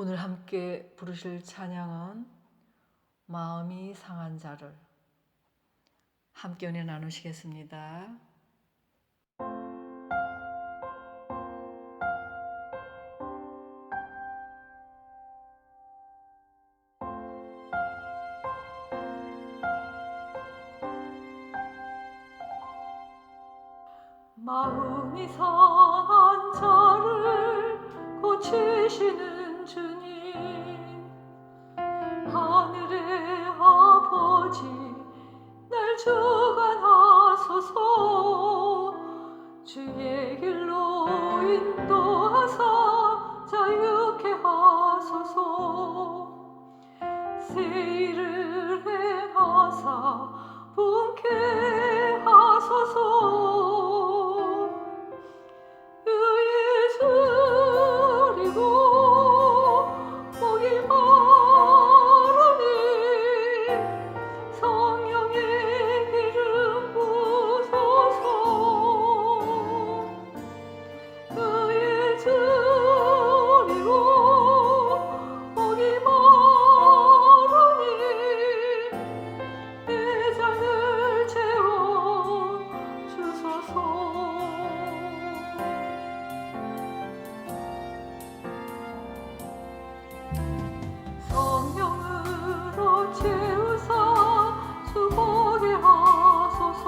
오늘 함께 부르실 찬양은 마음이 상한 자를, 함께 은혜 나누시겠습니다. 마음이 상한 자를 고치시는 주님, 하늘의 아버지 날 주관하소서. 주의 길로 인도하사 자유케 하소서. 새 일을 행하사 분케 하소서. 의에 주리고 목이 마르니 성령의 기름 부소서. 의에 주리고 목이 마르니 내 잔을 채워 주소서. 성령으로 채우사 주보게 하소서.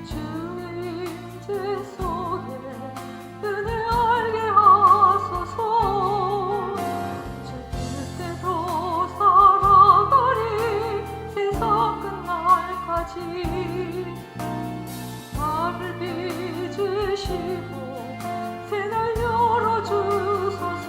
주의 임재 속에 은혜 알게 하소서. 주 뜻대로 살아가리 세상 끝날까지. 나를 빚으시고 새날 열어주소서.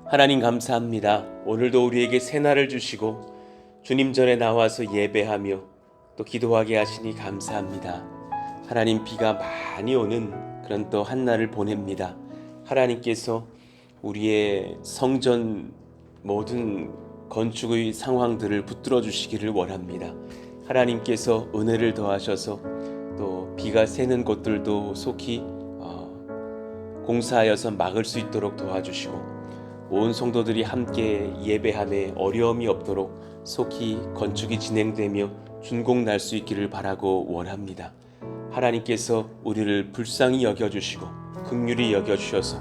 하나님 감사합니다. 오늘도 우리에게 새날을 주시고 주님 전에 나와서 예배하며 또 기도하게 하시니 감사합니다. 하나님, 비가 많이 오는 그런 또 한날을 보냅니다. 하나님께서 우리의 성전 모든 건축의 상황들을 붙들어 주시기를 원합니다. 하나님께서 은혜를 더하셔서 또 비가 새는 곳들도 속히 공사하여서 막을 수 있도록 도와주시고, 온 성도들이 함께 예배함에 어려움이 없도록 속히 건축이 진행되며 준공 날 수 있기를 바라고 원합니다. 하나님께서 우리를 불쌍히 여겨주시고 긍휼히 여겨주셔서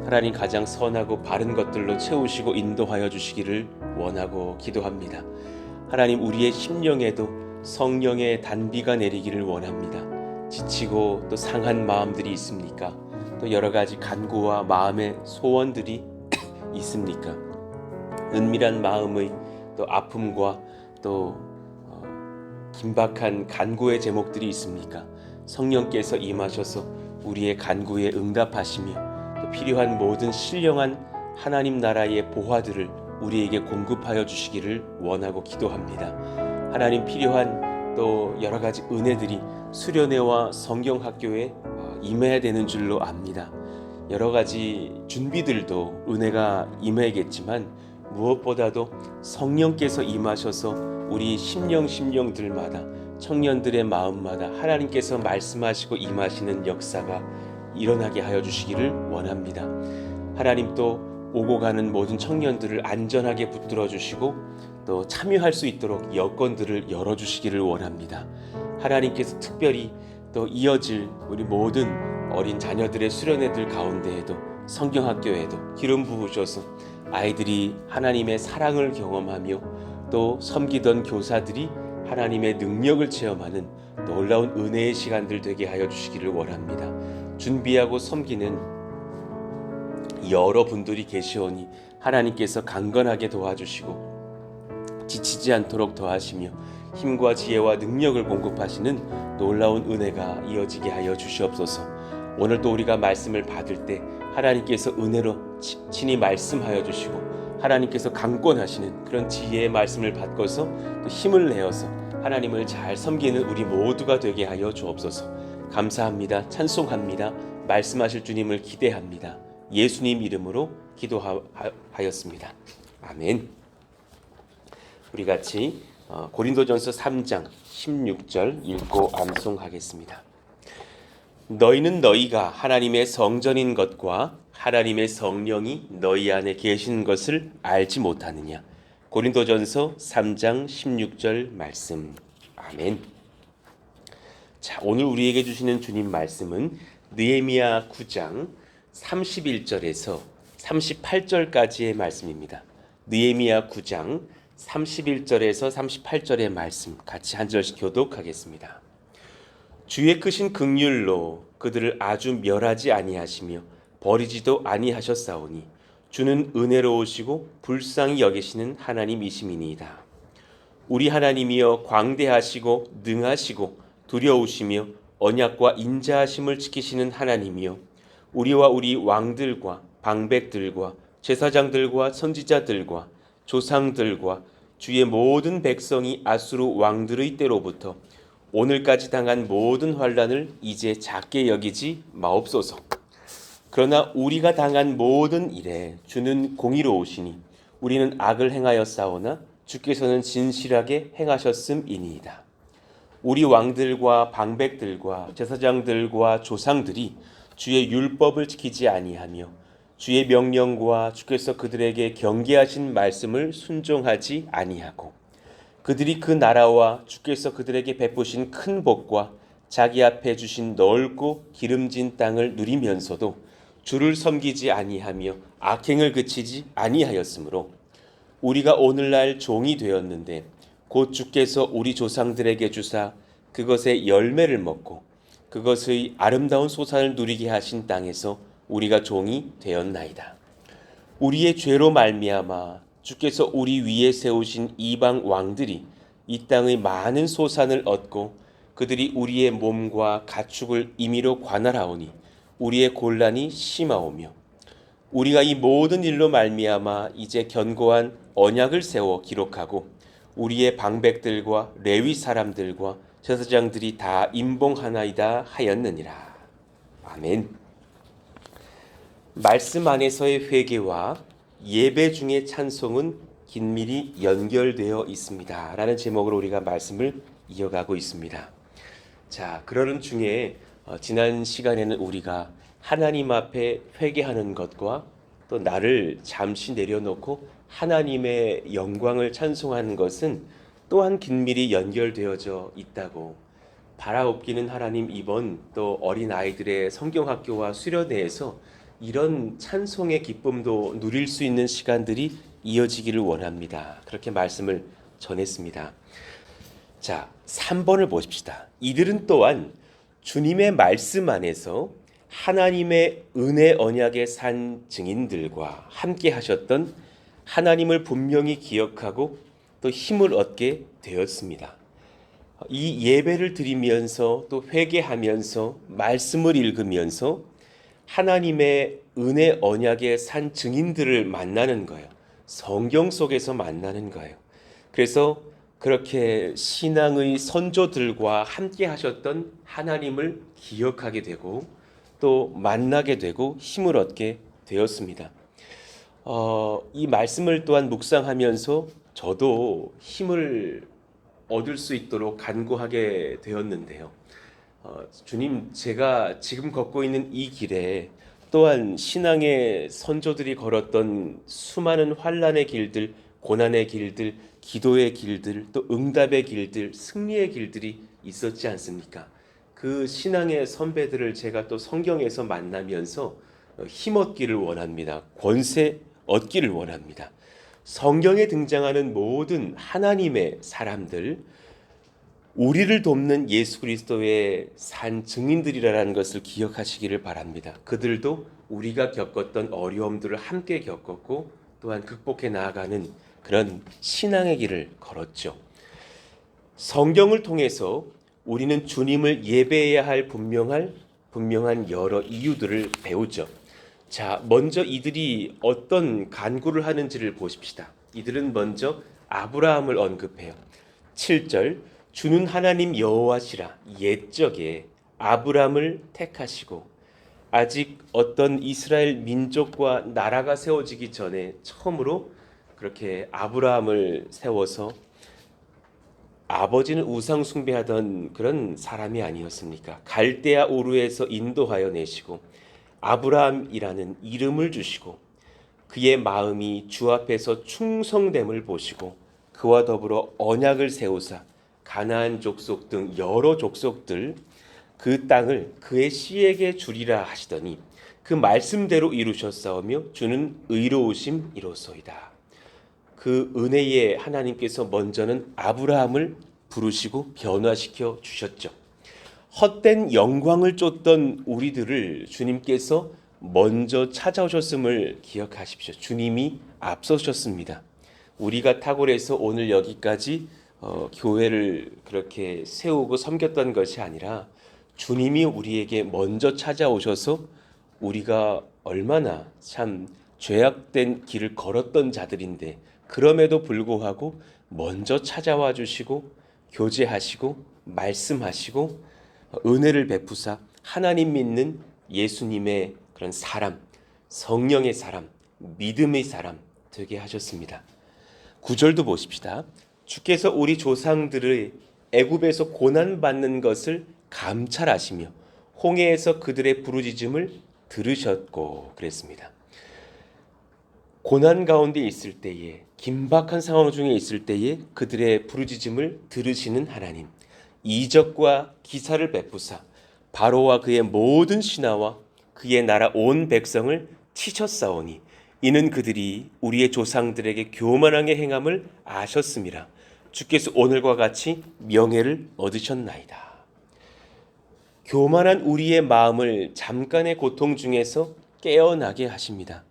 하나님 가장 선하고 바른 것들로 채우시고 인도하여 주시기를 원하고 기도합니다. 하나님 우리의 심령에도 성령의 단비가 내리기를 원합니다. 지치고 또 상한 마음들이 있습니까? 또 여러 가지 간구와 마음의 소원들이 있습니까? 은밀한 마음의 또 아픔과 또 긴박한 간구의 제목들이 있습니까? 성령께서 임하셔서 우리의 간구에 응답하시며 또 필요한 모든 신령한 하나님 나라의 보화들을 우리에게 공급하여 주시기를 원하고 기도합니다. 하나님 필요한 또 여러 가지 은혜들이 수련회와 성경학교에 임해야 되는 줄로 압니다. 여러 가지 준비들도 은혜가 임해야겠지만 무엇보다도 성령께서 임하셔서 우리 심령들마다 청년들의 마음마다 하나님께서 말씀하시고 임하시는 역사가 일어나게 하여 주시기를 원합니다. 하나님 또 오고 가는 모든 청년들을 안전하게 붙들어 주시고 또 참여할 수 있도록 여건들을 열어주시기를 원합니다. 하나님께서 특별히 또 이어질 우리 모든 어린 자녀들의 수련회들 가운데에도 성경학교에도 기름 부으셔서 아이들이 하나님의 사랑을 경험하며 또 섬기던 교사들이 하나님의 능력을 체험하는 놀라운 은혜의 시간들 되게 하여 주시기를 원합니다. 준비하고 섬기는 여러분들이 계시오니 하나님께서 강건하게 도와주시고 지치지 않도록 도와하시며 힘과 지혜와 능력을 공급하시는 놀라운 은혜가 이어지게 하여 주시옵소서. 오늘 또 우리가 말씀을 받을 때 하나님께서 은혜로 친히 말씀하여 주시고 하나님께서 강권하시는 그런 지혜의 말씀을 받고서 또 힘을 내어서 하나님을 잘 섬기는 우리 모두가 되게 하여 주옵소서. 감사합니다. 찬송합니다. 말씀하실 주님을 기대합니다. 예수님 이름으로 기도하였습니다. 아멘. 우리 같이 고린도전서 3장 16절 읽고 암송하겠습니다. 너희는 너희가 하나님의 성전인 것과 하나님의 성령이 너희 안에 계신 것을 알지 못하느냐. 고린도전서 3장 16절 말씀. 아멘. 자, 오늘 우리에게 주시는 주님 말씀은 느헤미야 9장 31절에서 38절까지의 말씀입니다. 느헤미야 9장 31절에서 38절의 말씀 같이 한 절씩 교독하겠습니다. 주의 크신 긍휼로 그들을 아주 멸하지 아니하시며 버리지도 아니하셨사오니 주는 은혜로우시고 불쌍히 여기시는 하나님이심이니이다. 우리 하나님이여 광대하시고 능하시고 두려우시며 언약과 인자하심을 지키시는 하나님이여 우리와 우리 왕들과 방백들과 제사장들과 선지자들과 조상들과 주의 모든 백성이 아수르 왕들의 때로부터 오늘까지 당한 모든 환난을 이제 작게 여기지 마옵소서. 그러나 우리가 당한 모든 일에 주는 공의로우시니 우리는 악을 행하였사오나 주께서는 진실하게 행하셨음이니이다. 우리 왕들과 방백들과 제사장들과 조상들이 주의 율법을 지키지 아니하며 주의 명령과 주께서 그들에게 경계하신 말씀을 순종하지 아니하고 그들이 그 나라와 주께서 그들에게 베푸신 큰 복과 자기 앞에 주신 넓고 기름진 땅을 누리면서도 주를 섬기지 아니하며 악행을 그치지 아니하였으므로 우리가 오늘날 종이 되었는데 곧 주께서 우리 조상들에게 주사 그것의 열매를 먹고 그것의 아름다운 소산을 누리게 하신 땅에서 우리가 종이 되었나이다. 우리의 죄로 말미암아 주께서 우리 위에 세우신 이방 왕들이 이 땅의 많은 소산을 얻고 그들이 우리의 몸과 가축을 임의로 관할하오니 우리의 곤란이 심하오며 우리가 이 모든 일로 말미암아 이제 견고한 언약을 세워 기록하고 우리의 방백들과 레위 사람들과 제사장들이 다 임봉하나이다 하였느니라. 아멘. 말씀 안에서의 회개와 예배 중의 찬송은 긴밀히 연결되어 있습니다. 라는 제목으로 우리가 말씀을 이어가고 있습니다. 자, 그러는 중에 지난 시간에는 우리가 하나님 앞에 회개하는 것과 또 나를 잠시 내려놓고 하나님의 영광을 찬송하는 것은 또한 긴밀히 연결되어져 있다고, 바라옵기는 하나님 이번 또 어린아이들의 성경학교와 수련회에서 이런 찬송의 기쁨도 누릴 수 있는 시간들이 이어지기를 원합니다. 그렇게 말씀을 전했습니다. 자, 3번을 보십시다. 이들은 또한 주님의 말씀 안에서 하나님의 은혜 언약에 산 증인들과 함께 하셨던 하나님을 분명히 기억하고 또 힘을 얻게 되었습니다. 이 예배를 드리면서 또 회개하면서 말씀을 읽으면서 하나님의 은혜 언약에 산 증인들을 만나는 거예요. 성경 속에서 만나는 거예요. 그래서 그렇게 신앙의 선조들과 함께 하셨던 하나님을 기억하게 되고 또 만나게 되고 힘을 얻게 되었습니다. 이 말씀을 또한 묵상하면서 저도 힘을 얻을 수 있도록 간구하게 되었는데요. 주님, 제가 지금 걷고 있는 이 길에 또한 신앙의 선조들이 걸었던 수많은 환난의 길들, 고난의 길들, 기도의 길들, 또 응답의 길들, 승리의 길들이 있었지 않습니까? 그 신앙의 선배들을 제가 또 성경에서 만나면서 힘 얻기를 원합니다. 권세 얻기를 원합니다. 성경에 등장하는 모든 하나님의 사람들, 우리를 돕는 예수 그리스도의 산 증인들이라는 것을 기억하시기를 바랍니다. 그들도 우리가 겪었던 어려움들을 함께 겪었고 또한 극복해 나아가는 그런 신앙의 길을 걸었죠. 성경을 통해서 우리는 주님을 예배해야 할 분명한 여러 이유들을 배우죠. 자, 먼저 이들이 어떤 간구를 하는지를 보십시다. 이들은 먼저 아브라함을 언급해요. 7절, 주는 하나님 여호와시라 옛적에 아브라함을 택하시고, 아직 어떤 이스라엘 민족과 나라가 세워지기 전에 처음으로 그렇게 아브라함을 세워서, 아버지는 우상 숭배하던 그런 사람이 아니었습니까? 갈대아 우르에서 인도하여 내시고 아브라함이라는 이름을 주시고 그의 마음이 주 앞에서 충성됨을 보시고 그와 더불어 언약을 세우사 가나안 족속 등 여러 족속들 그 땅을 그의 씨에게 주리라 하시더니 그 말씀대로 이루셨사오며 주는 의로우심이로소이다. 그 은혜의 하나님께서 먼저는 아브라함을 부르시고 변화시켜 주셨죠. 헛된 영광을 쫓던 우리들을 주님께서 먼저 찾아오셨음을 기억하십시오. 주님이 앞서셨습니다. 우리가 탁월해서 오늘 여기까지 교회를 그렇게 세우고 섬겼던 것이 아니라 주님이 우리에게 먼저 찾아오셔서 우리가 얼마나 참 죄악된 길을 걸었던 자들인데 그럼에도 불구하고 먼저 찾아와 주시고 교제하시고 말씀하시고 은혜를 베푸사 하나님 믿는 예수님의 그런 사람, 성령의 사람, 믿음의 사람 되게 하셨습니다. 9절도 보십시다. 주께서 우리 조상들의 애굽에서 고난받는 것을 감찰하시며 홍해에서 그들의 부르짖음을 들으셨고 그랬습니다. 고난 가운데 있을 때에, 긴박한 상황 중에 있을 때에 그들의 부르짖음을 들으시는 하나님, 이적과 기사를 베푸사 바로와 그의 모든 신하와 그의 나라 온 백성을 치셨사오니 이는 그들이 우리의 조상들에게 교만하게 행함을 아셨음이라. 주께서 오늘과 같이 명예를 얻으셨나이다. 교만한 우리의 마음을 잠깐의 고통 중에서 깨어나게 하십니다.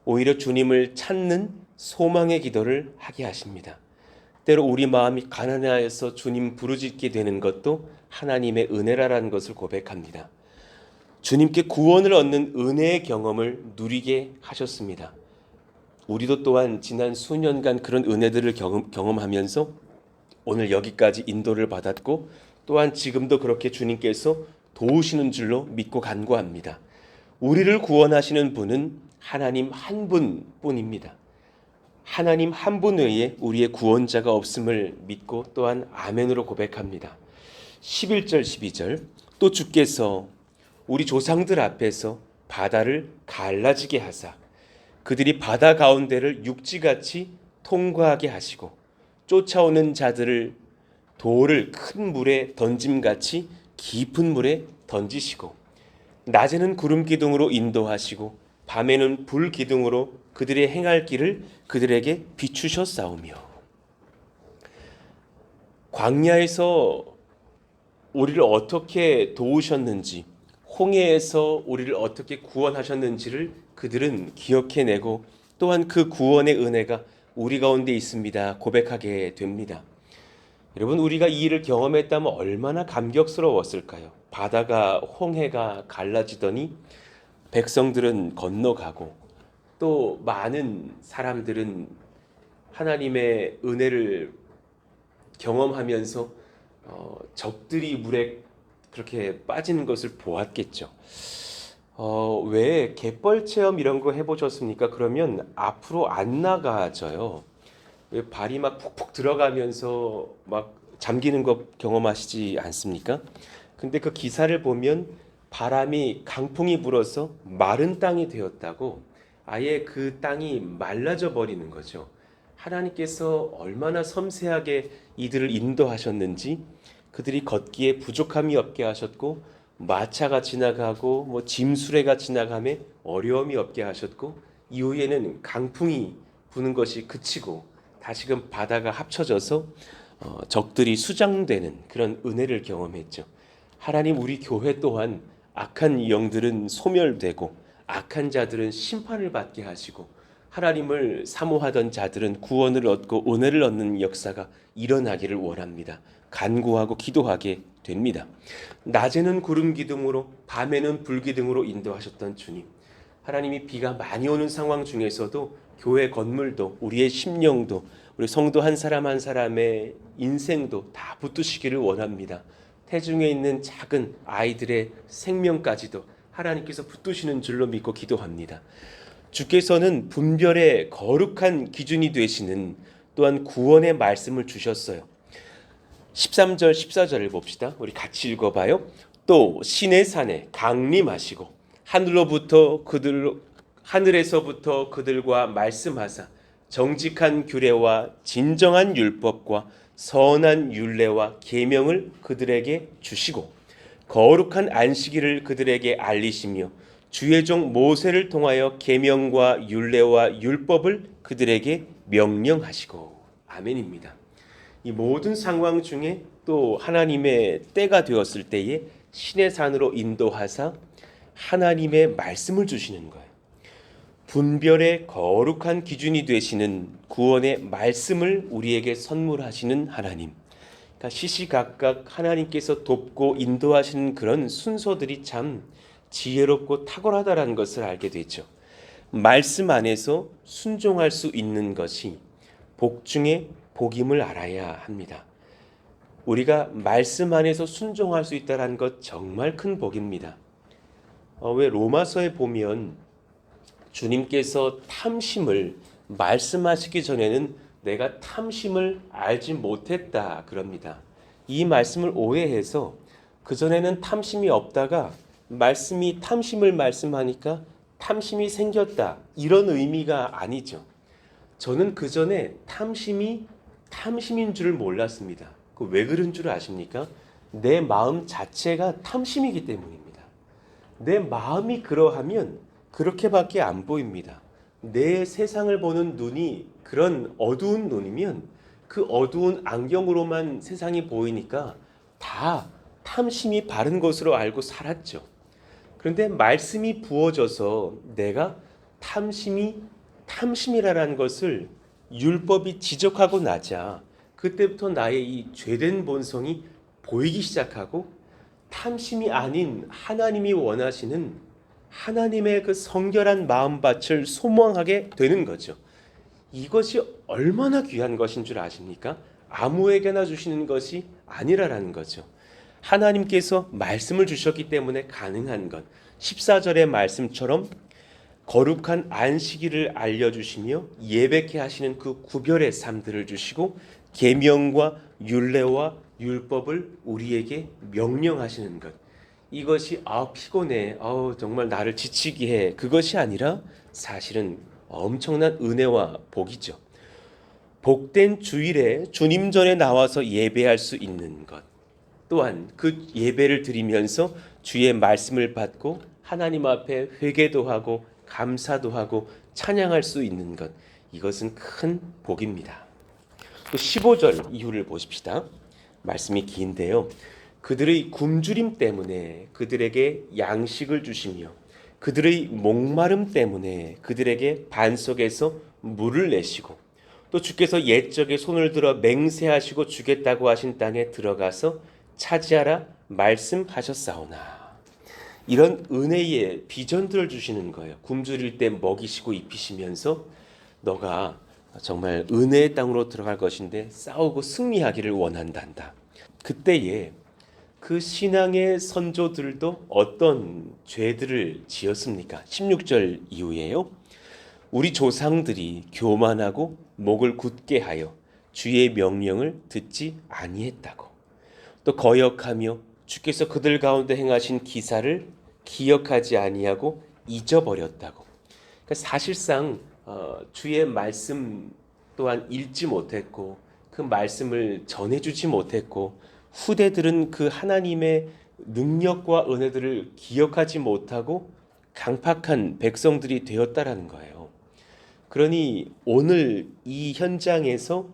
오히려 주님을 찾는 소망의 기도를 하게 하십니다. 때로 우리 마음이 가난하여서 주님 부르짖게 되는 것도 하나님의 은혜라는 것을 고백합니다. 주님께 구원을 얻는 은혜의 경험을 누리게 하셨습니다. 우리도 또한 지난 수년간 그런 은혜들을 경험하면서 오늘 여기까지 인도를 받았고 또한 지금도 그렇게 주님께서 도우시는 줄로 믿고 간구합니다. 우리를 구원하시는 분은 하나님 한 분뿐입니다. 하나님 한 분 외에 우리의 구원자가 없음을 믿고 또한 아멘으로 고백합니다. 11절 12절 또 주께서 우리 조상들 앞에서 바다를 갈라지게 하사 그들이 바다 가운데를 육지같이 통과하게 하시고 쫓아오는 자들을 돌을 큰 물에 던짐같이 깊은 물에 던지시고 낮에는 구름 기둥으로 인도하시고 밤에는 불 기둥으로 그들의 행할 길을 그들에게 비추셨사오며. 광야에서 우리를 어떻게 도우셨는지, 홍해에서 우리를 어떻게 구원하셨는지를 그들은 기억해내고 또한 그 구원의 은혜가 우리 가운데 있습니다 고백하게 됩니다. 여러분, 우리가 이 일을 경험했다면 얼마나 감격스러웠을까요? 바다가 홍해가 갈라지더니 백성들은 건너가고 또 많은 사람들은 하나님의 은혜를 경험하면서 적들이 물에 그렇게 빠지는 것을 보았겠죠. 왜 갯벌 체험 이런 거 해보셨습니까? 그러면 앞으로 안 나가져요. 왜 발이 막 푹푹 들어가면서 막 잠기는 거 경험하시지 않습니까? 근데 그 기사를 보면 바람이 강풍이 불어서 마른 땅이 되었다고, 아예 그 땅이 말라져 버리는 거죠. 하나님께서 얼마나 섬세하게 이들을 인도하셨는지, 그들이 걷기에 부족함이 없게 하셨고 마차가 지나가고 뭐 짐수레가 지나가며 어려움이 없게 하셨고, 이후에는 강풍이 부는 것이 그치고 다시금 바다가 합쳐져서 적들이 수장되는 그런 은혜를 경험했죠. 하나님, 우리 교회 또한 악한 영들은 소멸되고 악한 자들은 심판을 받게 하시고 하나님을 사모하던 자들은 구원을 얻고 은혜를 얻는 역사가 일어나기를 원합니다. 간구하고 기도하게 됩니다. 낮에는 구름 기둥으로 밤에는 불 기둥으로 인도하셨던 주님, 하나님이 비가 많이 오는 상황 중에서도 교회 건물도 우리의 심령도 우리 성도 한 사람 한 사람의 인생도 다 붙드시기를 원합니다. 태중에 있는 작은 아이들의 생명까지도 하나님께서 붙드시는 줄로 믿고 기도합니다. 주께서는 분별의 거룩한 기준이 되시는 또한 구원의 말씀을 주셨어요. 13절 14절을 봅시다. 우리 같이 읽어봐요. 또 시내 산에 강림하시고 하늘에서부터 그들과 말씀하사 정직한 규례와 진정한 율법과 선한 율례와 계명을 그들에게 주시고 거룩한 안식일을 그들에게 알리시며 주의 종 모세를 통하여 계명과 율례와 율법을 그들에게 명령하시고. 아멘입니다. 이 모든 상황 중에 또 하나님의 때가 되었을 때에 신의 산으로 인도하사 하나님의 말씀을 주시는 거예요. 분별의 거룩한 기준이 되시는 구원의 말씀을 우리에게 선물하시는 하나님. 그러니까 시시각각 하나님께서 돕고 인도하시는 그런 순서들이 참 지혜롭고 탁월하다라는 것을 알게 되죠. 말씀 안에서 순종할 수 있는 것이 복 중에 복임을 알아야 합니다. 우리가 말씀 안에서 순종할 수 있다는 것 정말 큰 복입니다. 왜 로마서에 보면 주님께서 탐심을 말씀하시기 전에는 내가 탐심을 알지 못했다 그럽니다. 이 말씀을 오해해서 그전에는 탐심이 없다가 말씀이 탐심을 말씀하니까 탐심이 생겼다, 이런 의미가 아니죠. 저는 그전에 탐심인 줄을 몰랐습니다. 왜 그런 줄 아십니까? 내 마음 자체가 탐심이기 때문입니다. 내 마음이 그러하면 그렇게밖에 안 보입니다. 내 세상을 보는 눈이 그런 어두운 눈이면 그 어두운 안경으로만 세상이 보이니까 다 탐심이 바른 것으로 알고 살았죠. 그런데 말씀이 부어져서 내가 탐심이라는 것을 율법이 지적하고 나자 그때부터 나의 이 죄된 본성이 보이기 시작하고 탐심이 아닌 하나님이 원하시는 하나님의 그 성결한 마음밭을 소망하게 되는 거죠. 이것이 얼마나 귀한 것인 줄 아십니까? 아무에게나 주시는 것이 아니라라는 거죠. 하나님께서 말씀을 주셨기 때문에 가능한 것. 14절의 말씀처럼 거룩한 안식일을 알려주시며 예배케 하시는 그 구별의 삶들을 주시고 계명과 율례와 율법을 우리에게 명령하시는 것. 이것이 피곤해, 정말 나를 지치게 해, 그것이 아니라 사실은 엄청난 은혜와 복이죠. 복된 주일에 주님 전에 나와서 예배할 수 있는 것, 또한 그 예배를 드리면서 주의 말씀을 받고 하나님 앞에 회개도 하고 감사도 하고 찬양할 수 있는 것, 이것은 큰 복입니다. 15절 이후를 보십시다. 말씀이 긴데요. 그들의 굶주림 때문에 그들에게 양식을 주시며 그들의 목마름 때문에 그들에게 반 속에서 물을 내시고 또 주께서 옛적에 손을 들어 맹세하시고 주겠다고 하신 땅에 들어가서 차지하라 말씀하셨사오나. 이런 은혜의 비전들을 주시는 거예요. 굶주릴 때 먹이시고 입히시면서 너가 정말 은혜의 땅으로 들어갈 것인데 싸우고 승리하기를 원한단다. 그때에 그 신앙의 선조들도 어떤 죄들을 지었습니까? 16절 이후에요. 우리 조상들이 교만하고 목을 굳게 하여 주의 명령을 듣지 아니했다고. 또 거역하며 주께서 그들 가운데 행하신 기사를 기억하지 아니하고 잊어버렸다고. 그러니까 사실상 주의 말씀 또한 읽지 못했고 그 말씀을 전해주지 못했고 후대들은 그 하나님의 능력과 은혜들을 기억하지 못하고 강팍한 백성들이 되었다라는 거예요. 그러니 오늘 이 현장에서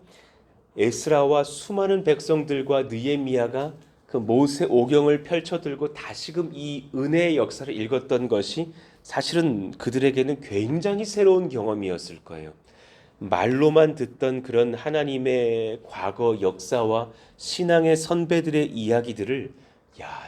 에스라와 수많은 백성들과 느헤미야가 그 모세 오경을 펼쳐들고 다시금 이 은혜의 역사를 읽었던 것이 사실은 그들에게는 굉장히 새로운 경험이었을 거예요. 말로만 듣던 그런 하나님의 과거 역사와 신앙의 선배들의 이야기들을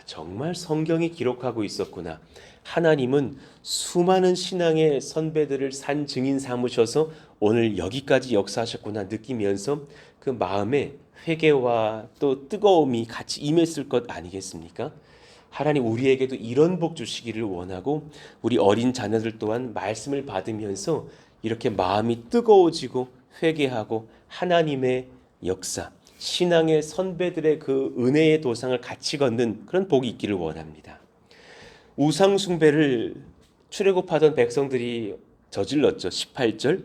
정말 성경이 기록하고 있었구나. 하나님은 수많은 신앙의 선배들을 산 증인 삼으셔서 오늘 여기까지 역사하셨구나 느끼면서 그 마음에 회개와 또 뜨거움이 같이 임했을 것 아니겠습니까? 하나님 우리에게도 이런 복 주시기를 원하고 우리 어린 자녀들 또한 말씀을 받으면서 이렇게 마음이 뜨거워지고 회개하고 하나님의 역사, 신앙의 선배들의 그 은혜의 도상을 같이 걷는 그런 복이 있기를 원합니다. 우상 숭배를 출애굽하던 백성들이 저질렀죠. 18절.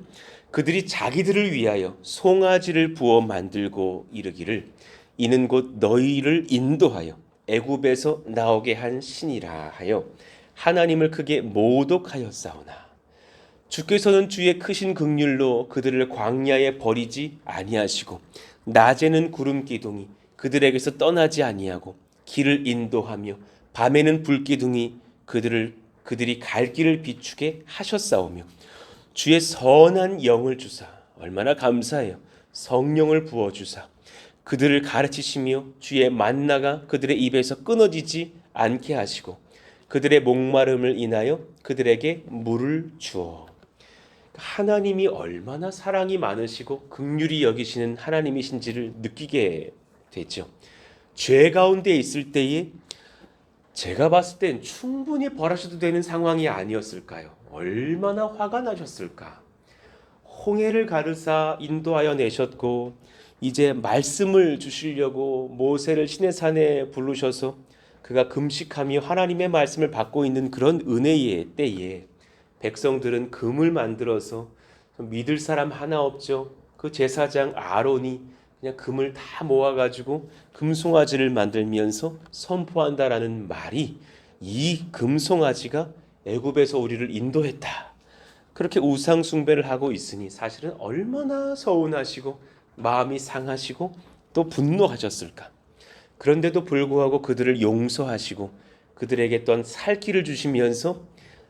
그들이 자기들을 위하여 송아지를 부어 만들고 이르기를 이는 곧 너희를 인도하여 애굽에서 나오게 한 신이라 하여 하나님을 크게 모독하였사오나 주께서는 주의 크신 긍휼로 그들을 광야에 버리지 아니하시고 낮에는 구름 기둥이 그들에게서 떠나지 아니하고 길을 인도하며 밤에는 불 기둥이 그들이 갈 길을 비추게 하셨사오며 주의 선한 영을 주사 얼마나 감사해요. 성령을 부어 주사 그들을 가르치시며 주의 만나가 그들의 입에서 끊어지지 않게 하시고 그들의 목마름을 인하여 그들에게 물을 주어. 하나님이 얼마나 사랑이 많으시고 긍휼히 여기시는 하나님이신지를 느끼게 되죠. 죄 가운데 있을 때에 제가 봤을 땐 충분히 벌하셔도 되는 상황이 아니었을까요? 얼마나 화가 나셨을까? 홍해를 가르사 인도하여 내셨고 이제 말씀을 주시려고 모세를 시내산에 부르셔서 그가 금식하며 하나님의 말씀을 받고 있는 그런 은혜의 때에 백성들은 금을 만들어서 믿을 사람 하나 없죠. 그 제사장 아론이 그냥 금을 다 모아가지고 금송아지를 만들면서 선포한다라는 말이 이 금송아지가 애굽에서 우리를 인도했다. 그렇게 우상 숭배를 하고 있으니 사실은 얼마나 서운하시고 마음이 상하시고 또 분노하셨을까. 그런데도 불구하고 그들을 용서하시고 그들에게 또한 살 길을 주시면서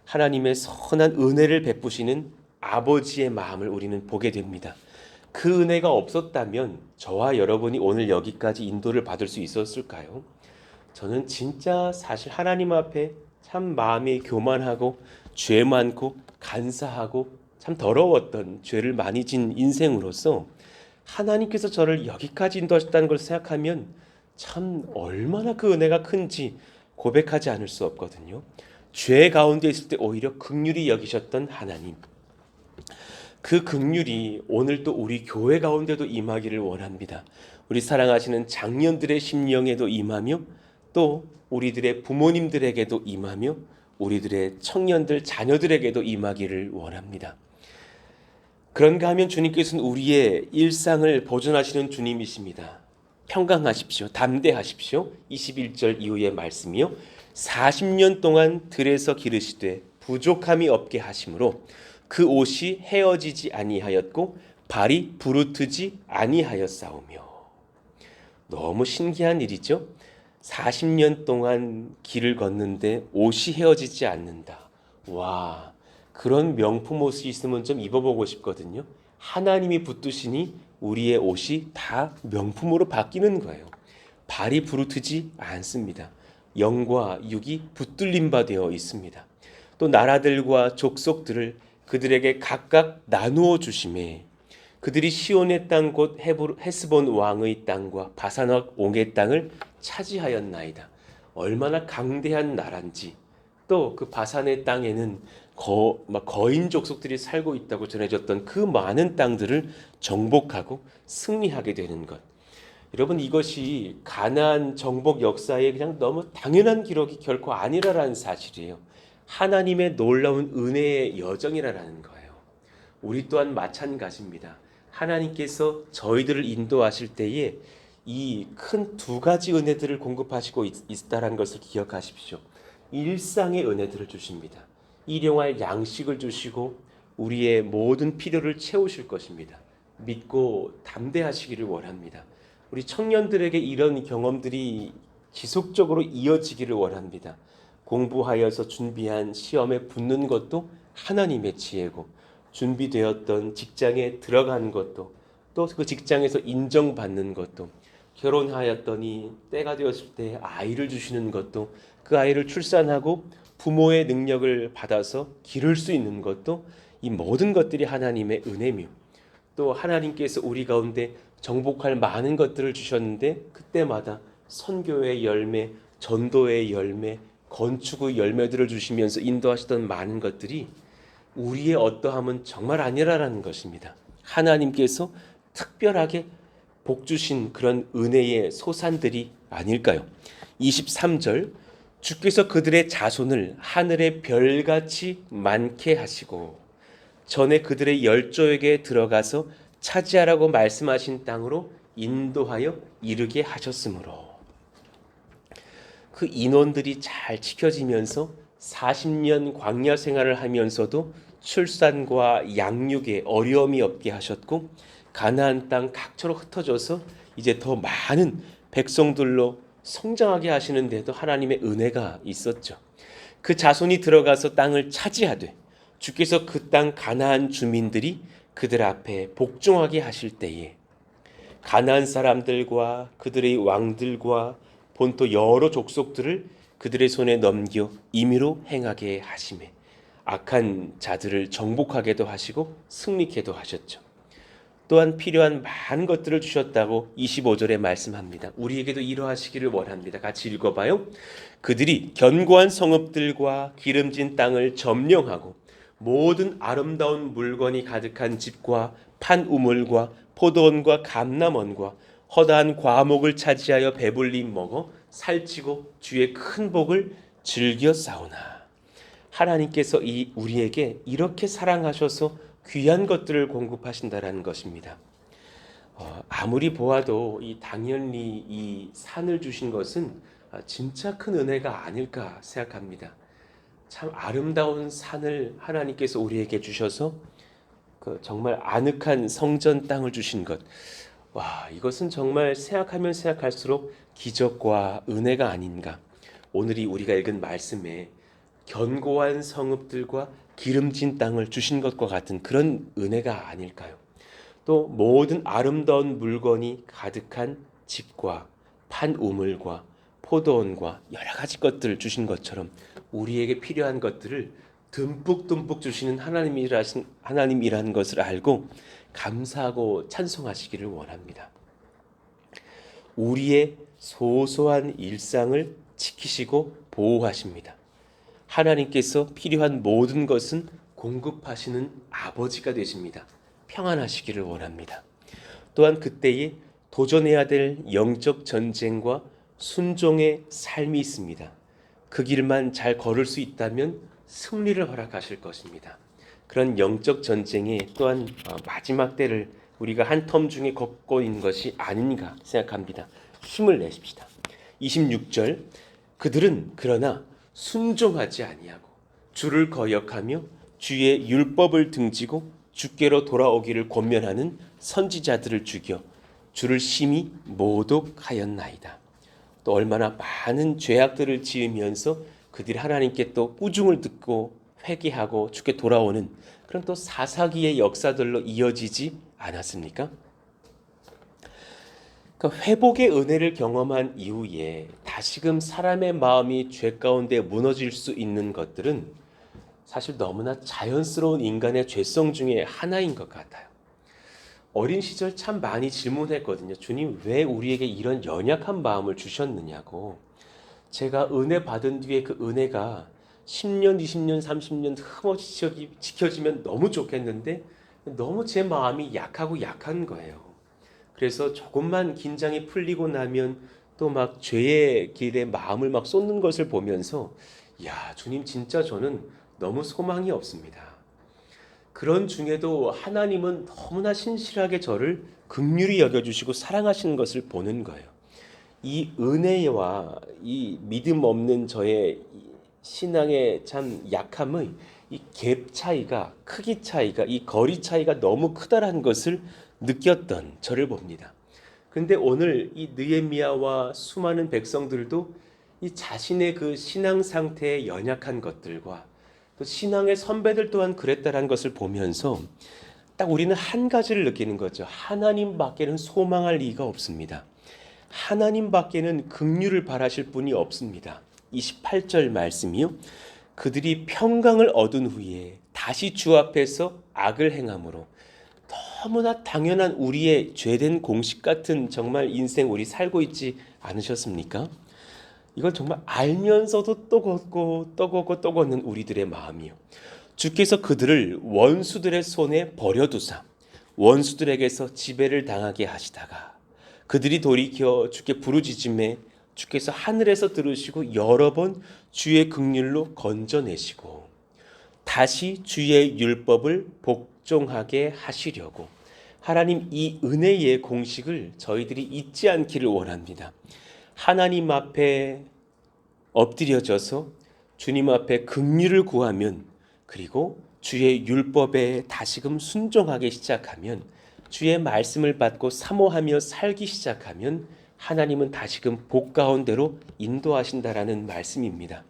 하나님의 선한 은혜를 베푸시는 아버지의 마음을 우리는 보게 됩니다. 그 은혜가 없었다면 저와 여러분이 오늘 여기까지 인도를 받을 수 있었을까요? 저는 진짜 사실 하나님 앞에 참 마음이 교만하고 죄 많고 간사하고 참 더러웠던 죄를 많이 진 인생으로서 하나님께서 저를 여기까지 인도하셨다는 걸 생각하면 참 얼마나 그 은혜가 큰지 고백하지 않을 수 없거든요. 죄 가운데 있을 때 오히려 긍휼히 여기셨던 하나님, 그 긍휼이 오늘도 우리 교회 가운데도 임하기를 원합니다. 우리 사랑하시는 장년들의 심령에도 임하며 또 우리들의 부모님들에게도 임하며 우리들의 청년들 자녀들에게도 임하기를 원합니다. 그런가 하면 주님께서는 우리의 일상을 보존하시는 주님이십니다. 평강하십시오. 담대하십시오. 21절 이후의 말씀이요. 40년 동안 들에서 기르시되 부족함이 없게 하심으로 그 옷이 헤어지지 아니하였고 발이 부르트지 아니하였사오며. 너무 신기한 일이죠. 40년 동안 길을 걷는데 옷이 헤어지지 않는다. 와, 그런 명품 옷이 있으면 좀 입어보고 싶거든요. 하나님이 붙드시니 우리의 옷이 다 명품으로 바뀌는 거예요. 발이 부르트지 않습니다. 영과 육이 붙들림 바 되어 있습니다. 또 나라들과 족속들을 그들에게 각각 나누어 주심에 그들이 시온의 땅 곧 헤스본 왕의 땅과 바산왕 옹의 땅을 차지하였나이다. 얼마나 강대한 나라인지, 또 그 바산의 땅에는 거인 족속들이 살고 있다고 전해졌던 그 많은 땅들을 정복하고 승리하게 되는 것. 여러분, 이것이 가나안 정복 역사에 그냥 너무 당연한 기록이 결코 아니라라는 사실이에요. 하나님의 놀라운 은혜의 여정이라는 거예요. 우리 또한 마찬가지입니다. 하나님께서 저희들을 인도하실 때에 이 큰 두 가지 은혜들을 공급하시고 있다는 것을 기억하십시오. 일상의 은혜들을 주십니다. 일용할 양식을 주시고 우리의 모든 필요를 채우실 것입니다. 믿고 담대하시기를 원합니다. 우리 청년들에게 이런 경험들이 지속적으로 이어지기를 원합니다. 공부하여서 준비한 시험에 붙는 것도 하나님의 지혜고, 준비되었던 직장에 들어간 것도, 또 그 직장에서 인정받는 것도, 결혼하였더니 때가 되었을 때 아이를 주시는 것도, 그 아이를 출산하고 부모의 능력을 받아서 기를 수 있는 것도, 이 모든 것들이 하나님의 은혜며, 또 하나님께서 우리 가운데 정복할 많은 것들을 주셨는데 그때마다 선교의 열매, 전도의 열매, 건축의 열매들을 주시면서 인도하시던 많은 것들이 우리의 어떠함은 정말 아니라라는 것입니다. 하나님께서 특별하게 복 주신 그런 은혜의 소산들이 아닐까요? 23절, 주께서 그들의 자손을 하늘의 별같이 많게 하시고 전에 그들의 열조에게 들어가서 차지하라고 말씀하신 땅으로 인도하여 이르게 하셨으므로, 그 인원들이 잘 지켜지면서 40년 광야 생활을 하면서도 출산과 양육에 어려움이 없게 하셨고, 가나안 땅 각처로 흩어져서 이제 더 많은 백성들로 성장하게 하시는데도 하나님의 은혜가 있었죠. 그 자손이 들어가서 땅을 차지하되 주께서 그 땅 가나안 주민들이 그들 앞에 복종하게 하실 때에 가나안 사람들과 그들의 왕들과 본토 여러 족속들을 그들의 손에 넘겨 임의로 행하게 하심에 악한 자들을 정복하게도 하시고 승리케도 하셨죠. 또한 필요한 많은 것들을 주셨다고 25절에 말씀합니다. 우리에게도 이러하시기를 원합니다. 같이 읽어봐요. 그들이 견고한 성읍들과 기름진 땅을 점령하고 모든 아름다운 물건이 가득한 집과 판 우물과 포도원과 감람원과 허다한 과목을 차지하여 배불리 먹어 살찌고 주의 큰 복을 즐겨 싸우나. 하나님께서 우리에게 이렇게 사랑하셔서 귀한 것들을 공급하신다라는 것입니다. 아무리 보아도 당연히 이 산을 주신 것은 진짜 큰 은혜가 아닐까 생각합니다. 참 아름다운 산을 하나님께서 우리에게 주셔서 정말 아늑한 성전 땅을 주신 것, 와, 이것은 정말 생각하면 생각할수록 기적과 은혜가 아닌가. 오늘이 우리가 읽은 말씀에 견고한 성읍들과 기름진 땅을 주신 것과 같은 그런 은혜가 아닐까요? 또 모든 아름다운 물건이 가득한 집과 판 우물과 포도원과 여러 가지 것들을 주신 것처럼 우리에게 필요한 것들을 듬뿍듬뿍 주시는 하나님이라는 것을 알고 감사하고 찬송하시기를 원합니다. 우리의 소소한 일상을 지키시고 보호하십니다. 하나님께서 필요한 모든 것은 공급하시는 아버지가 되십니다. 평안하시기를 원합니다. 또한 그때에 도전해야 될 영적 전쟁과 순종의 삶이 있습니다. 그 길만 잘 걸을 수 있다면 승리를 허락하실 것입니다. 그런 영적 전쟁의 또한 마지막 때를 우리가 한 텀 중에 걷고 있는 것이 아닌가 생각합니다. 힘을 내십시다. 26절, 그들은 그러나 순종하지 아니하고 주를 거역하며 주의 율법을 등지고 주께로 돌아오기를 권면하는 선지자들을 죽여 주를 심히 모독하였나이다. 또 얼마나 많은 죄악들을 지으면서 그들이 하나님께 또 꾸중을 듣고 회개하고 주께 돌아오는 그런 또 사사기의 역사들로 이어지지 않았습니까? 그러니까 회복의 은혜를 경험한 이후에 다시금 사람의 마음이 죄 가운데 무너질 수 있는 것들은 사실 너무나 자연스러운 인간의 죄성 중에 하나인 것 같아요. 어린 시절 참 많이 질문했거든요. 주님, 왜 우리에게 이런 연약한 마음을 주셨느냐고. 제가 은혜 받은 뒤에 그 은혜가 10년, 20년, 30년 흠없이 지켜지면 너무 좋겠는데 너무 제 마음이 약하고 약한 거예요. 그래서 조금만 긴장이 풀리고 나면 또 막 죄의 길에 마음을 막 쏟는 것을 보면서 야, 주님 진짜 저는 너무 소망이 없습니다. 그런 중에도 하나님은 너무나 신실하게 저를 긍휼히 여겨주시고 사랑하시는 것을 보는 거예요. 이 은혜와 이 믿음 없는 저의 신앙의 참 약함의 이 갭 차이가, 크기 차이가, 이 거리 차이가 너무 크다라는 것을 느꼈던 저를 봅니다. 근데 오늘 이 느헤미야와 수많은 백성들도 이 자신의 그 신앙 상태에 연약한 것들과 또 신앙의 선배들 또한 그랬다라는 것을 보면서 딱 우리는 한 가지를 느끼는 거죠. 하나님밖에는 소망할 리가 없습니다. 하나님밖에는 긍휼을 바라실 분이 없습니다. 28절 말씀이요. 그들이 평강을 얻은 후에 다시 주 앞에서 악을 행함으로 너무나 당연한 우리의 죄된 공식 같은 정말 인생 우리 살고 있지 않으셨습니까? 이걸 정말 알면서도 또 걷고 또 걷고 또 걷는 우리들의 마음이요. 주께서 그들을 원수들의 손에 버려두사 원수들에게서 지배를 당하게 하시다가 그들이 돌이켜 주께 부르짖음에 주께서 하늘에서 들으시고 여러 번 주의 긍휼로 건져내시고 다시 주의 율법을 복종하게 하시려고 하나님 이 은혜의 공식을 저희들이 잊지 않기를 원합니다. 하나님 앞에 엎드려져서 주님 앞에 긍휼을 구하면 그리고 주의 율법에 다시금 순종하기 시작하면 주의 말씀을 받고 사모하며 살기 시작하면 하나님은 다시금 복 가운데로 인도하신다라는 말씀입니다.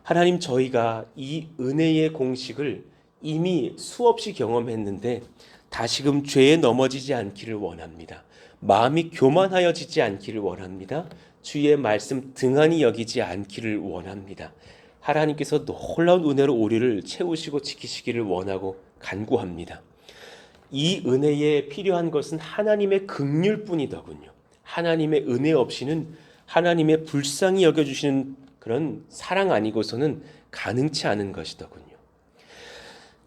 하나님 저희가 이 은혜의 공식을 이미 수없이 경험했는데 다시금 죄에 넘어지지 않기를 원합니다. 마음이 교만하여지지 않기를 원합니다. 주의 말씀 등한히 여기지 않기를 원합니다. 하나님께서 놀라운 은혜로 우리를 채우시고 지키시기를 원하고 간구합니다. 이 은혜에 필요한 것은 하나님의 긍휼뿐이더군요. 하나님의 은혜 없이는 하나님의 불쌍히 여겨주시는 그런 사랑 아니고서는 가능치 않은 것이더군요.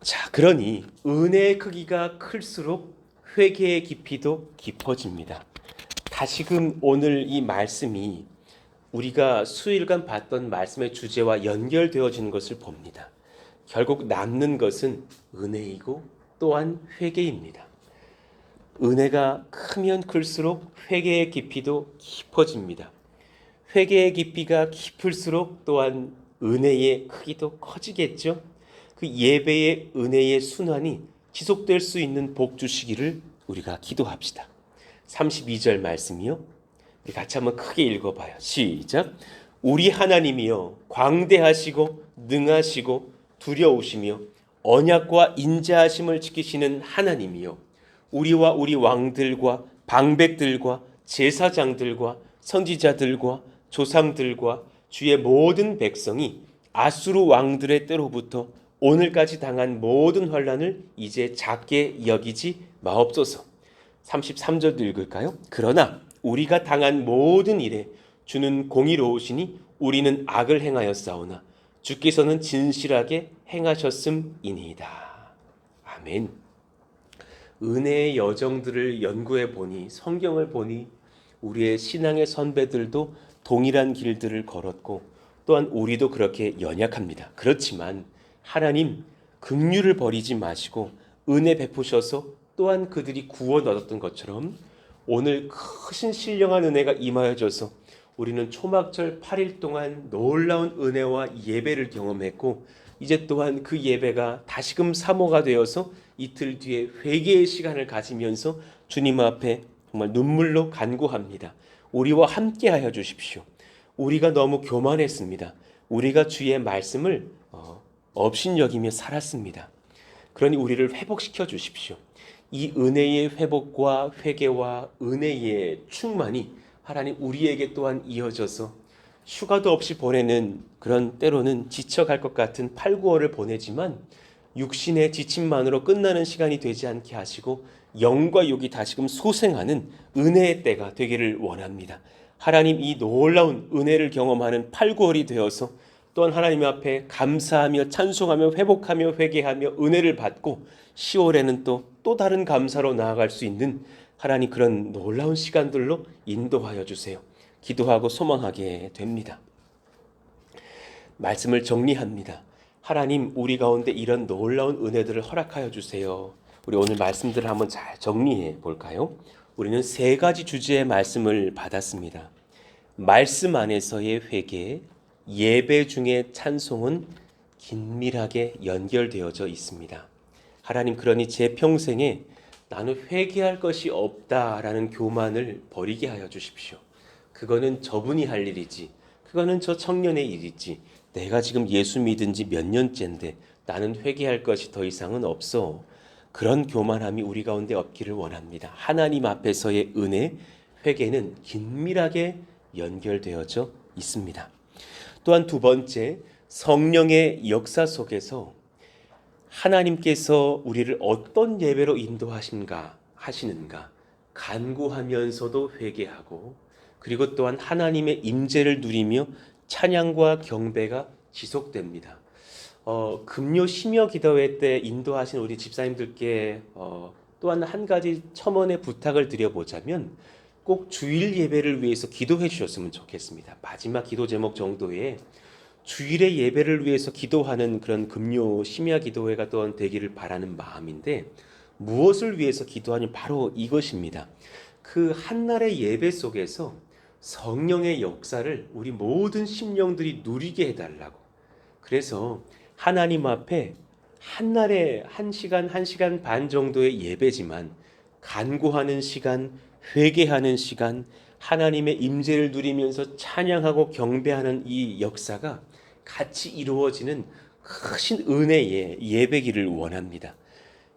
자, 그러니 은혜의 크기가 클수록 회개의 깊이도 깊어집니다. 다시금 오늘 이 말씀이 우리가 수일간 봤던 말씀의 주제와 연결되어지는 것을 봅니다. 결국 남는 것은 은혜이고 또한 회개입니다. 은혜가 크면 클수록 회개의 깊이도 깊어집니다. 회개의 깊이가 깊을수록 또한 은혜의 크기도 커지겠죠. 그 예배의 은혜의 순환이 지속될 수 있는 복 주시기를 우리가 기도합시다. 32절 말씀이요. 우리 같이 한번 크게 읽어봐요. 시작. 우리 하나님이여 광대하시고 능하시고 두려우시며 언약과 인자하심을 지키시는 하나님이여 우리와 우리 왕들과 방백들과 제사장들과 선지자들과 조상들과 주의 모든 백성이 아수르 왕들의 때로부터 오늘까지 당한 모든 환난을 이제 작게 여기지 마옵소서. 33절도 읽을까요? 그러나 우리가 당한 모든 일에 주는 공의로우시니 우리는 악을 행하였사오나 주께서는 진실하게 행하셨음이니이다. 아멘. 은혜의 여정들을 연구해 보니 성경을 보니 우리의 신앙의 선배들도 동일한 길들을 걸었고 또한 우리도 그렇게 연약합니다. 그렇지만 하나님 긍휼을 버리지 마시고 은혜 베푸셔서 또한 그들이 구원 얻었던 것처럼 오늘 크신 신령한 은혜가 임하여져서 우리는 초막절 8일 동안 놀라운 은혜와 예배를 경험했고 이제 또한 그 예배가 다시금 사모가 되어서 이틀 뒤에 회개의 시간을 가지면서 주님 앞에 정말 눈물로 간구합니다. 우리와 함께하여 주십시오. 우리가 너무 교만했습니다. 우리가 주의 말씀을 업신여기며 살았습니다. 그러니 우리를 회복시켜 주십시오. 이 은혜의 회복과 회개와 은혜의 충만이 하나님 우리에게 또한 이어져서 휴가도 없이 보내는 그런 때로는 지쳐갈 것 같은 8, 9월을 보내지만 육신의 지침만으로 끝나는 시간이 되지 않게 하시고 영과 육이 다시금 소생하는 은혜의 때가 되기를 원합니다. 하나님 이 놀라운 은혜를 경험하는 8, 9월이 되어서 또한 하나님 앞에 감사하며 찬송하며 회복하며 회개하며 은혜를 받고 10월에는 또 다른 감사로 나아갈 수 있는 하나님 그런 놀라운 시간들로 인도하여 주세요. 기도하고 소망하게 됩니다. 말씀을 정리합니다. 하나님 우리 가운데 이런 놀라운 은혜들을 허락하여 주세요. 우리 오늘 말씀들을 한번 잘 정리해 볼까요? 우리는 세 가지 주제의 말씀을 받았습니다. 말씀 안에서의 회개, 예배 중의 찬송은 긴밀하게 연결되어져 있습니다. 하나님 그러니 제 평생에 나는 회개할 것이 없다라는 교만을 버리게 하여 주십시오. 그거는 저분이 할 일이지, 그거는 저 청년의 일이지, 내가 지금 예수 믿은 지 몇 년째인데 나는 회개할 것이 더 이상은 없어. 그런 교만함이 우리 가운데 없기를 원합니다. 하나님 앞에서의 은혜, 회개는 긴밀하게 연결되어져 있습니다. 또한 두 번째, 성령의 역사 속에서 하나님께서 우리를 어떤 예배로 인도하시는가 간구하면서도 회개하고 그리고 또한 하나님의 임재를 누리며 찬양과 경배가 지속됩니다. 금요 심야 기도회 때 인도하신 우리 집사님들께 또한 한 가지 첨언의 부탁을 드려보자면 꼭 주일 예배를 위해서 기도해 주셨으면 좋겠습니다. 마지막 기도 제목 정도에 주일의 예배를 위해서 기도하는 그런 금요 심야 기도회가 또한 되기를 바라는 마음인데 무엇을 위해서 기도하니 바로 이것입니다. 그 한날의 예배 속에서 성령의 역사를 우리 모든 심령들이 누리게 해달라고. 그래서 하나님 앞에 한날에 1시간, 1시간 반 정도의 예배지만 간구하는 시간, 회개하는 시간, 하나님의 임재를 누리면서 찬양하고 경배하는 이 역사가 같이 이루어지는 크신 은혜의 예배기를 원합니다.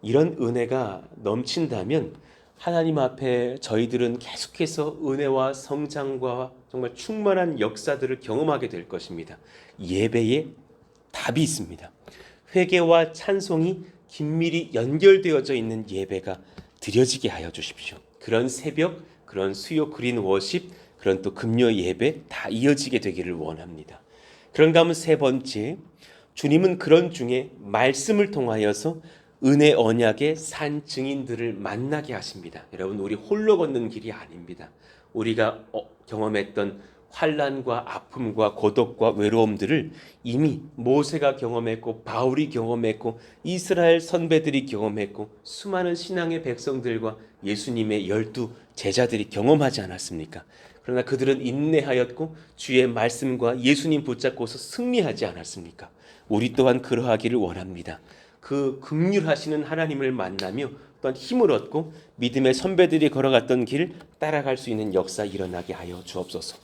이런 은혜가 넘친다면 하나님 앞에 저희들은 계속해서 은혜와 성장과 정말 충만한 역사들을 경험하게 될 것입니다. 예배에 답이 있습니다. 회개와 찬송이 긴밀히 연결되어져 있는 예배가 드려지게 하여 주십시오. 그런 새벽, 그런 수요 그린 워십, 그런 또 금요 예배 다 이어지게 되기를 원합니다. 그런가 하면 세 번째, 주님은 그런 중에 말씀을 통하여서 은혜 언약의 산 증인들을 만나게 하십니다. 여러분 우리 홀로 걷는 길이 아닙니다. 우리가 경험했던 환난과 아픔과 고독과 외로움들을 이미 모세가 경험했고 바울이 경험했고 이스라엘 선배들이 경험했고 수많은 신앙의 백성들과 예수님의 12 제자들이 경험하지 않았습니까? 그러나 그들은 인내하였고 주의 말씀과 예수님 붙잡고서 승리하지 않았습니까? 우리 또한 그러하기를 원합니다. 그 긍휼하시는 하나님을 만나며 또한 힘을 얻고 믿음의 선배들이 걸어갔던 길 따라갈 수 있는 역사 일어나게 하여 주옵소서.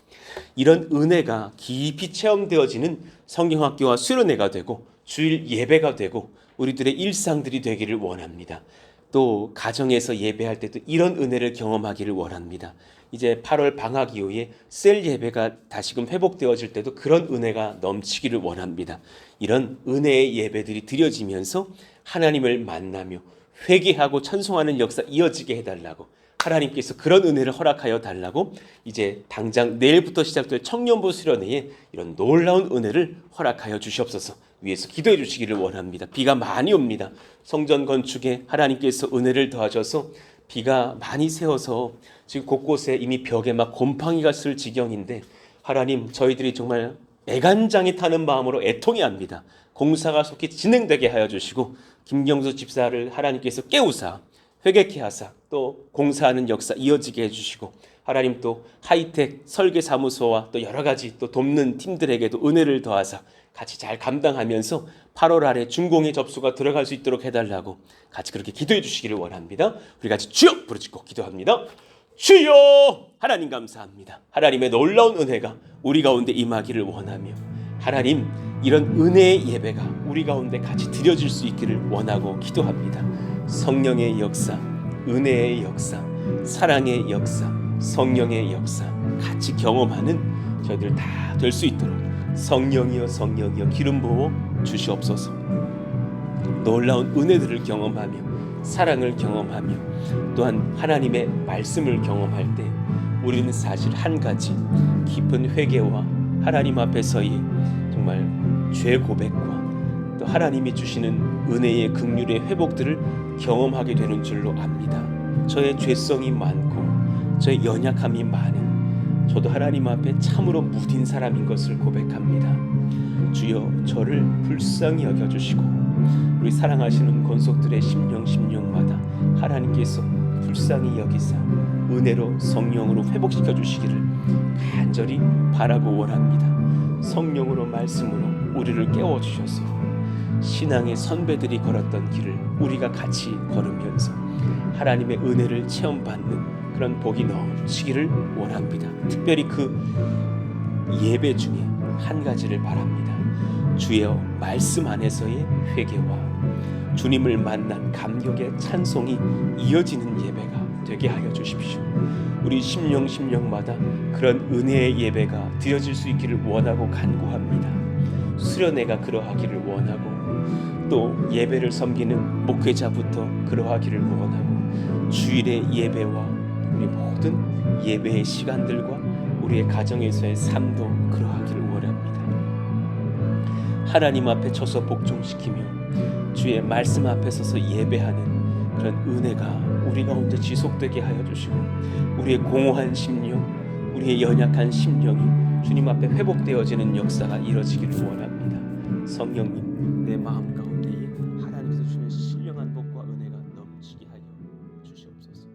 이런 은혜가 깊이 체험되어지는 성경학교와 수련회가 되고 주일 예배가 되고 우리들의 일상들이 되기를 원합니다. 또 가정에서 예배할 때도 이런 은혜를 경험하기를 원합니다. 이제 8월 방학 이후에 셀 예배가 다시금 회복되어질 때도 그런 은혜가 넘치기를 원합니다. 이런 은혜의 예배들이 드려지면서 하나님을 만나며 회개하고 찬송하는 역사 이어지게 해달라고, 하나님께서 그런 은혜를 허락하여 달라고 이제 당장 내일부터 시작될 청년부 수련회에 이런 놀라운 은혜를 허락하여 주시옵소서. 위에서 기도해 주시기를 원합니다. 비가 많이 옵니다. 성전 건축에 하나님께서 은혜를 더하셔서 비가 많이 새어서 지금 곳곳에 이미 벽에 막 곰팡이가 쓸 지경인데 하나님 저희들이 정말 애간장이 타는 마음으로 애통해합니다. 공사가 속히 진행되게 하여 주시고 김경수 집사를 하나님께서 깨우사 회개케 하사 또 공사하는 역사 이어지게 해주시고 하나님 또 하이텍 설계사무소와 또 여러 가지 또 돕는 팀들에게도 은혜를 더하사 같이 잘 감당하면서 8월 안에 준공의 접수가 들어갈 수 있도록 해달라고 같이 그렇게 기도해 주시기를 원합니다. 우리 같이 주여 부르짖고 기도합니다. 주여! 하나님 감사합니다. 하나님의 놀라운 은혜가 우리 가운데 임하기를 원하며 하나님 이런 은혜의 예배가 우리 가운데 같이 드려질 수 있기를 원하고 기도합니다. 성령의 역사, 은혜의 역사, 사랑의 역사, 성령의 역사 같이 경험하는 저희들 다 될 수 있도록 성령이여 성령이여 기름 부어 주시옵소서. 놀라운 은혜들을 경험하며 사랑을 경험하며 또한 하나님의 말씀을 경험할 때 우리는 사실 한 가지 깊은 회개와 하나님 앞에서의 정말 죄 고백과 또 하나님이 주시는 은혜의 긍휼의 회복들을 경험하게 되는 줄로 압니다. 저의 죄성이 많고 저의 연약함이 많은 저도 하나님 앞에 참으로 무딘 사람인 것을 고백합니다. 주여 저를 불쌍히 여겨주시고 우리 사랑하시는 권속들의 심령마다 하나님께서 불쌍히 여기사 은혜로 성령으로 회복시켜 주시기를 간절히 바라고 원합니다. 성령으로 말씀으로 우리를 깨워주셔서 신앙의 선배들이 걸었던 길을 우리가 같이 걸으면서 하나님의 은혜를 체험받는 그런 복이 넘치기를 원합니다. 특별히 그 예배 중에 한 가지를 바랍니다. 주여 말씀 안에서의 회개와 주님을 만난 감격의 찬송이 이어지는 예배가 되게 하여 주십시오. 우리 심령마다 그런 은혜의 예배가 드려질 수 있기를 원하고 간구합니다. 수련회가 그러하기를 원하고 또 예배를 섬기는 목회자부터 그러하기를 원하고 주일의 예배와 우리 모든 예배의 시간들과 우리의 가정에서의 삶도 그러하기를 원합니다. 하나님 앞에 서서 복종시키며 주의 말씀 앞에 서서 예배하는 그런 은혜가 우리 가운데 지속되게 하여 주시고 우리의 공허한 심령, 우리의 연약한 심령이 주님 앞에 회복되어지는 역사가 이루어지기를 원합니다. 성령님 내 마음 가운데에 하나님께서 주시는 신령한 복과 은혜가 넘치게 하여 주시옵소서.